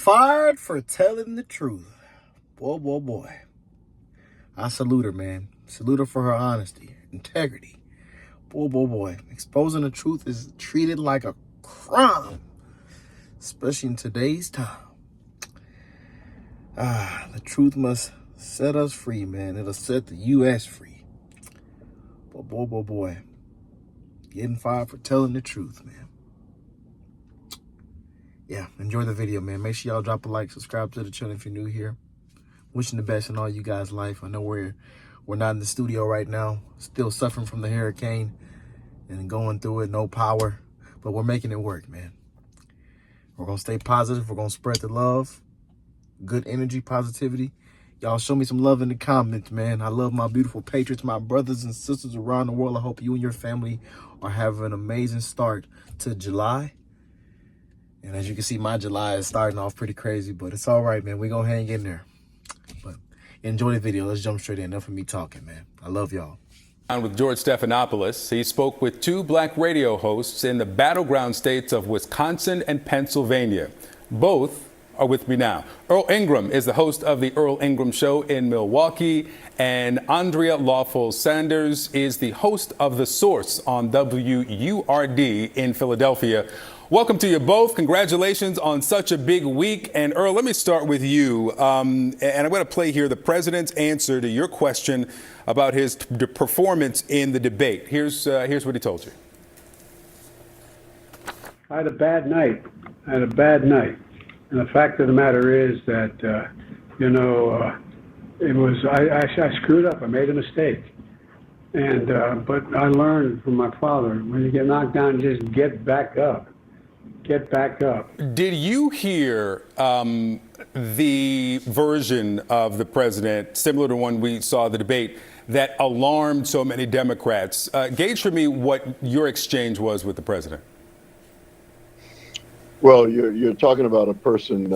Fired for telling the truth. Boy, boy, boy. I salute her, man. Salute her for her honesty, integrity. Boy, boy, boy. Exposing the truth is treated like a crime, especially in today's time. The truth must set us free, man. It'll set the U.S. free. But boy, boy, boy. Getting fired for telling the truth, man. Yeah, enjoy the video, man. Make sure y'all drop a like, subscribe to the channel if you're new here. Wishing the best in all you guys' life. I know we're not in the studio right now, still suffering from the hurricane and going through it, no power, but we're making it work, man. We're going to stay positive. We're going to spread the love, good energy, positivity. Y'all show me some love in the comments, man. I love my beautiful patriots, my brothers and sisters around the world. I hope you and your family are having an amazing start to July. And as you can see, my July is starting off pretty crazy, but it's all right, man. We're going to hang in there. But enjoy the video. Let's jump straight in. Enough of me talking, man. I love y'all. With George Stephanopoulos, he spoke with two black radio hosts in the battleground states of Wisconsin and Pennsylvania. Both are with me now. Earl Ingram is the host of the Earl Ingram Show in Milwaukee, and Andrea Lawful Sanders is the host of The Source on WURD in Philadelphia. Welcome to you both. Congratulations on such a big week. And Earl, let me start with you. And I'm going to play here the president's answer to your question about his performance in the debate. Here's what he told you. I had a bad night. And the fact of the matter is that, I screwed up. I made a mistake. And but I learned from my father, when you get knocked down, just get back up. Get back up. Did you hear the version of the president, similar to one we saw the debate, that alarmed so many Democrats? Gauge for me what your exchange was with the president. Well, you're talking about a person,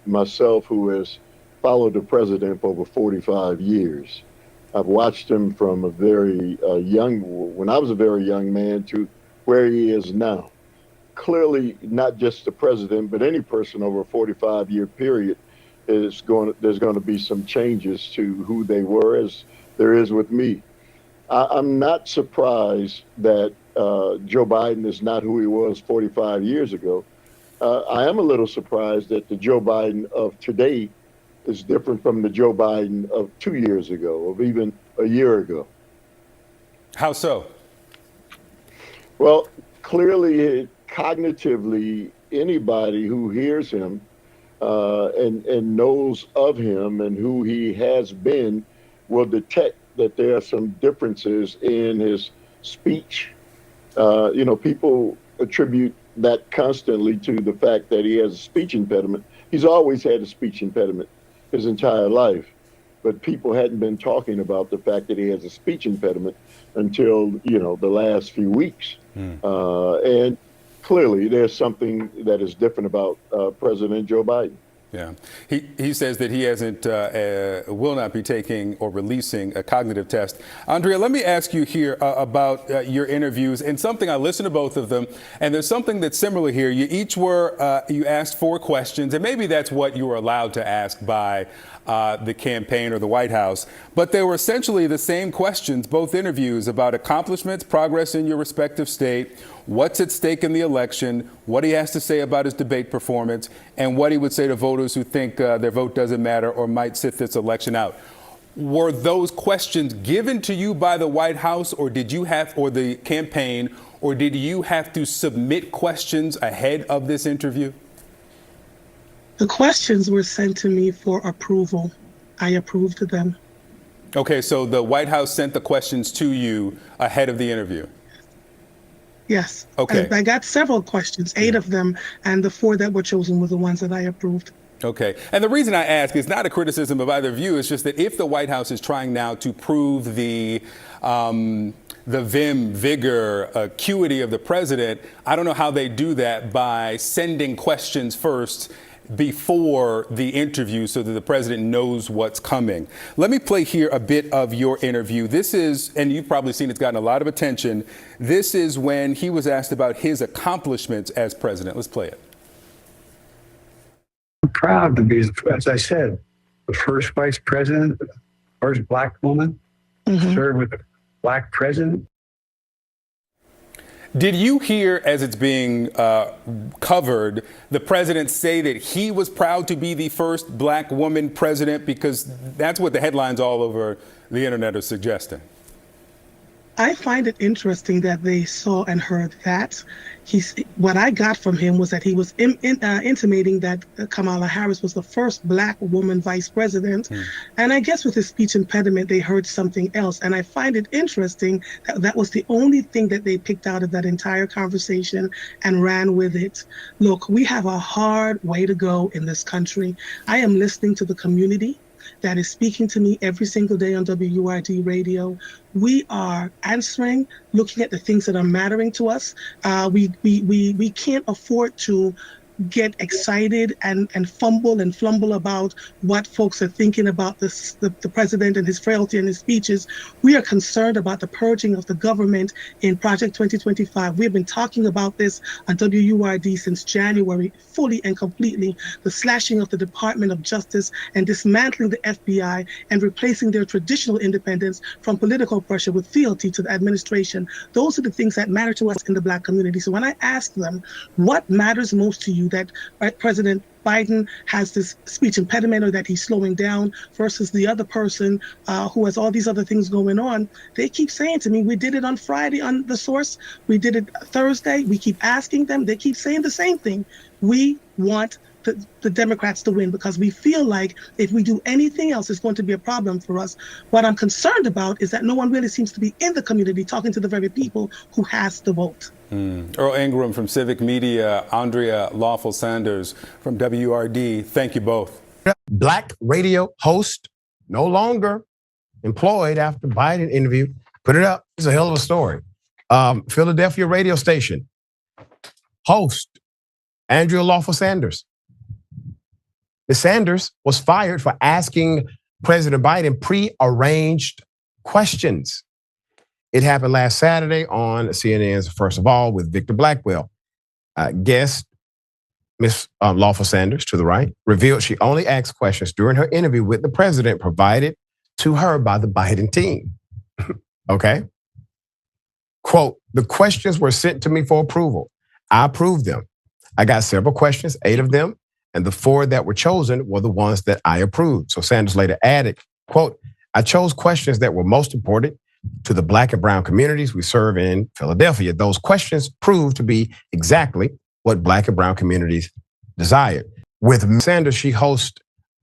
myself, who has followed the president for over 45 years. I've watched him from a very when I was a very young man to where he is now. Clearly, not just the president, but any person over a 45-year period there's going to be some changes to who they were, as there is with me. I'm not surprised that Joe Biden is not who he was 45 years ago. I am a little surprised that the Joe Biden of today is different from the Joe Biden of 2 years ago, of even a year ago. How so? Well, clearly, cognitively, anybody who hears him and knows of him and who he has been will detect that there are some differences in his speech. People attribute that constantly to the fact that he has a speech impediment. He's always had a speech impediment his entire life, but people hadn't been talking about the fact that he has a speech impediment until, the last few weeks. And clearly, there's something that is different about President Joe Biden. Yeah, he says that he will not be taking or releasing a cognitive test. Andrea, let me ask you here about your interviews, and something I listened to both of them, and there's something that's similar here. You each you asked 4 questions, and maybe that's what you were allowed to ask by the campaign or the White House, but they were essentially the same questions, both interviews, about accomplishments, progress in your respective state, what's at stake in the election, what he has to say about his debate performance, and what he would say to voters who think their vote doesn't matter or might sit this election out. Were those questions given to you by the White House, or or the campaign, or did you have to submit questions ahead of this interview? The questions were sent to me for approval. I approved them. Okay, so the White House sent the questions to you ahead of the interview? Yes. Okay. I got several questions, 8 of them, and the 4 that were chosen were the ones that I approved. Okay. And the reason I ask is not a criticism of either of you. It's just that if the White House is trying now to prove the vim, vigor, acuity of the president, I don't know how they do that by sending questions first before the interview so that the president knows what's coming. Let me play here a bit of your interview. This is, and you've probably seen it's gotten a lot of attention. This is when he was asked about his accomplishments as president. Let's play it. I'm proud to be, as I said, the first vice president, the first black woman to serve with a black president. Did you hear, as it's being covered, the president say that he was proud to be the first black woman president? Because that's what the headlines all over the internet are suggesting. I find it interesting that they saw and heard that. What I got from him was that he was intimating that Kamala Harris was the first black woman vice president. And I guess with his speech impediment, they heard something else. And I find it interesting that that was the only thing that they picked out of that entire conversation and ran with it. Look, we have a hard way to go in this country. I am listening to the community that is speaking to me every single day on WURD radio. We are answering, looking at the things that are mattering to us. We can't afford to get excited and fumble and flumble about what folks are thinking about the president and his frailty and his speeches. We are concerned about the purging of the government in Project 2025. We've been talking about this on WURD since January, fully and completely. The slashing of the Department of Justice and dismantling the FBI and replacing their traditional independence from political pressure with fealty to the administration. Those are the things that matter to us in the Black community. So when I ask them, what matters most to you, that President Biden has this speech impediment or that he's slowing down versus the other person who has all these other things going on, they keep saying to me, we did it on Friday on The Source, we did it Thursday, we keep asking them, they keep saying the same thing. We want the Democrats to win because we feel like if we do anything else, it's going to be a problem for us. What I'm concerned about is that no one really seems to be in the community talking to the very people who has the vote. Earl Ingram from Civic Media, Andrea Lawful Sanders from WURD. Thank you both. Black radio host no longer employed after Biden interview. Put it up. It's a hell of a story. Philadelphia radio station host Andrea Lawful Sanders. Ms. Sanders was fired for asking President Biden pre-arranged questions. It happened last Saturday on CNN's First of All with Victor Blackwell. Guest Ms. Lawful Sanders, to the right, revealed she only asked questions during her interview with the president provided to her by the Biden team. Okay? Quote, the questions were sent to me for approval. I approved them. I got several questions, 8 of them, and the 4 that were chosen were the ones that I approved. So Sanders later added, quote, I chose questions that were most important to the Black and brown communities we serve in Philadelphia. Those questions proved to be exactly what Black and brown communities desired. With Sanders, she hosted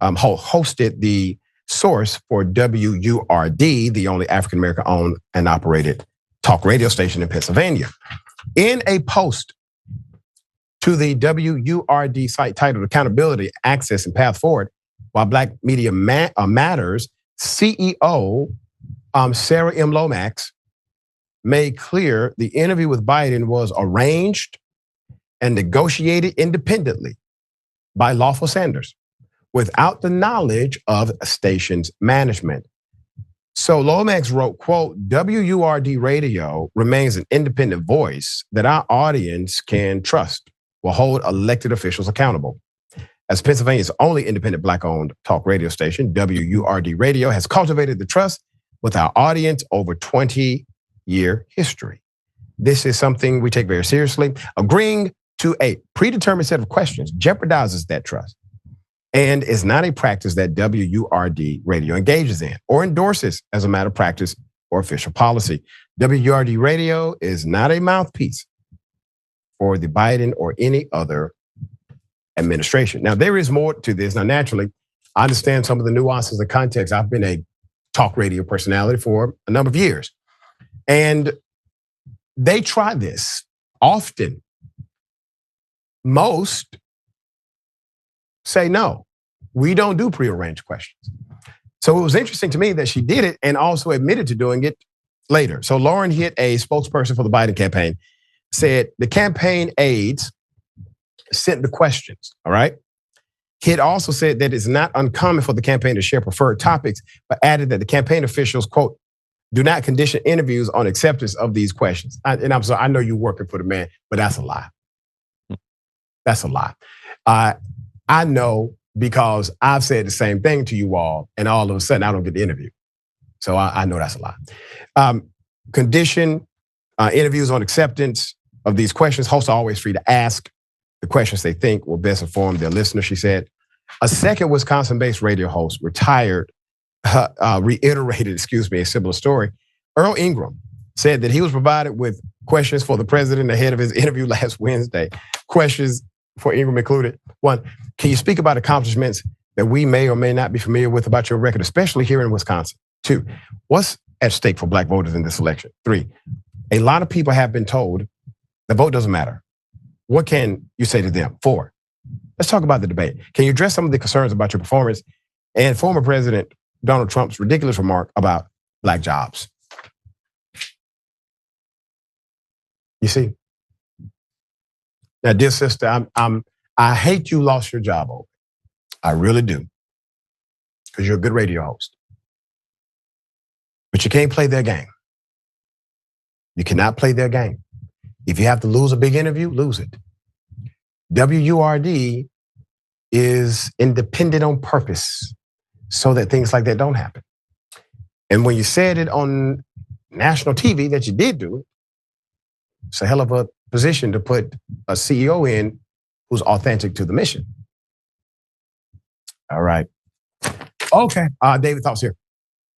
the Source for WURD, the only African-American owned and operated talk radio station in Pennsylvania. In a post to the WURD site titled Accountability, Access, and Path Forward, while Black Media Matters CEO Sarah M. Lomax made clear the interview with Biden was arranged and negotiated independently by Lawful Sanders without the knowledge of station's management. So Lomax wrote, quote, WURD radio remains an independent voice that our audience can trust, will hold elected officials accountable. As Pennsylvania's only independent Black-owned talk radio station, WURD radio has cultivated the trust with our audience over 20-year history. This is something we take very seriously. Agreeing to a predetermined set of questions jeopardizes that trust and is not a practice that WURD radio engages in or endorses as a matter of practice or official policy. WURD radio is not a mouthpiece for the Biden or any other administration. Now, there is more to this. Now, naturally, I understand some of the nuances and context. I've been a talk radio personality for a number of years. And they try this often. Most say, no, we don't do prearranged questions. So it was interesting to me that she did it and also admitted to doing it later. So Lauren Hitt, a spokesperson for the Biden campaign, said the campaign aides sent the questions, all right? Hitt also said that it's not uncommon for the campaign to share preferred topics, but added that the campaign officials, quote, do not condition interviews on acceptance of these questions. And I'm sorry, I know you're working for the man, but that's a lie. That's a lie. I I know because I've said the same thing to you all, and all of a sudden I don't get the interview. So I know that's a lie. Condition interviews on acceptance of these questions. Hosts are always free to ask the questions they think will best inform their listener, she said. A second Wisconsin-based radio host reiterated, a similar story. Earl Ingram said that he was provided with questions for the president ahead of his interview last Wednesday. Questions for Ingram included: 1, can you speak about accomplishments that we may or may not be familiar with about your record, especially here in Wisconsin? 2, what's at stake for Black voters in this election? 3, a lot of people have been told the vote doesn't matter. What can you say to them? 4, let's talk about the debate. Can you address some of the concerns about your performance and former President Donald Trump's ridiculous remark about Black jobs? You see? Now, dear sister, I hate you lost your job over it. I really do. Because you're a good radio host. But you can't play their game. You cannot play their game. If you have to lose a big interview, lose it. WURD is independent on purpose so that things like that don't happen. And when you said it on national TV that you did do it, it's a hell of a position to put a CEO in who's authentic to the mission. All right. Okay. David, thoughts here.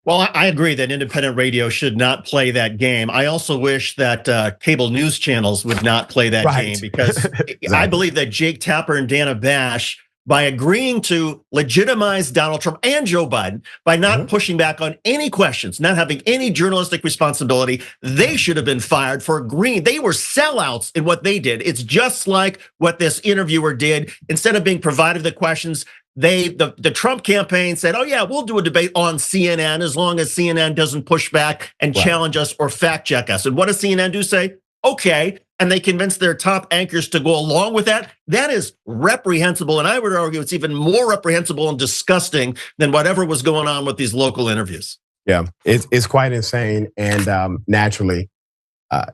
Well, I agree that independent radio should not play that game. I also wish that cable news channels would not play that game, because exactly. I believe that Jake Tapper and Dana Bash, by agreeing to legitimize Donald Trump and Joe Biden, by not pushing back on any questions, not having any journalistic responsibility, they should have been fired for agreeing. They were sellouts in what they did. It's just like what this interviewer did. Instead of being provided the questions, the Trump campaign said, oh yeah, we'll do a debate on CNN as long as CNN doesn't push back and challenge us or fact check us. And what does CNN do? Say, okay. And they convince their top anchors to go along with that. That is reprehensible. And I would argue it's even more reprehensible and disgusting than whatever was going on with these local interviews. Yeah, it's quite insane. And naturally,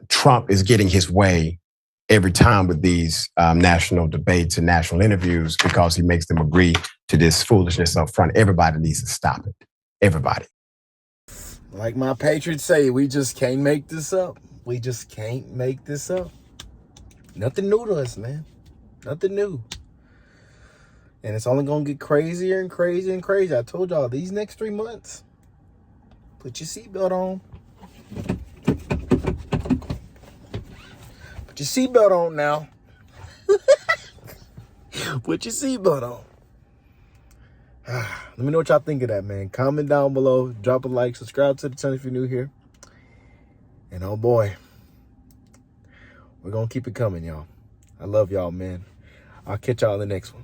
Trump is getting his way every time with these national debates and national interviews, because he makes them agree to this foolishness up front. Everybody needs to stop it. Everybody. Like my Patriots say, we just can't make this up. We just can't make this up. Nothing new to us, man. Nothing new. And it's only going to get crazier and crazier and crazier. I told y'all, these next 3 months, put your seatbelt on. Put your seatbelt on now. Put your seatbelt on. Let me know what y'all think of that, man. Comment down below. Drop a like. Subscribe to the channel if you're new here. And oh boy, we're going to keep it coming, y'all. I love y'all, man. I'll catch y'all in the next one.